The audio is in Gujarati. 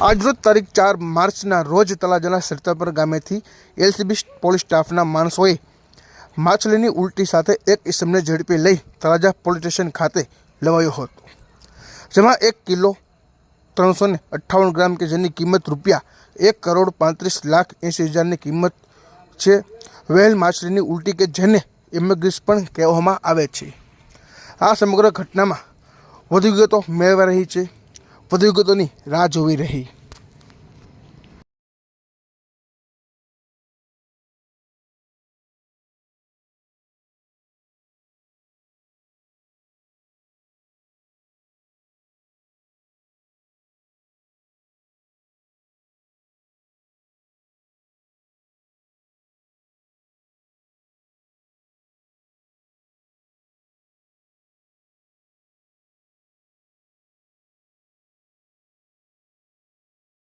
આજરોજ તારીખ 4 માર્ચના રોજ તળાજાના સરતાપર ગામેથી એલસીબી પોલીસ સ્ટાફના માણસોએ માછલીની ઉલટી સાથે એક ઇસમને ઝડપી લઈ તળાજા પોલીસ સ્ટેશન ખાતે લેવાયો હતો, જેમાં 1 કિલો 358 ગ્રામ કે જેની કિંમત ₹1,35,80,000ની કિંમત છે. વહેલ માછલીની ઉલટી કે જેને એમેગ્રીસ પણ કહેવામાં આવે છે. આ સમગ્ર ઘટનામાં વધુ વિગતો મેળવા રહી છે, વધુ વિગતોની રાહ જોવી રહી.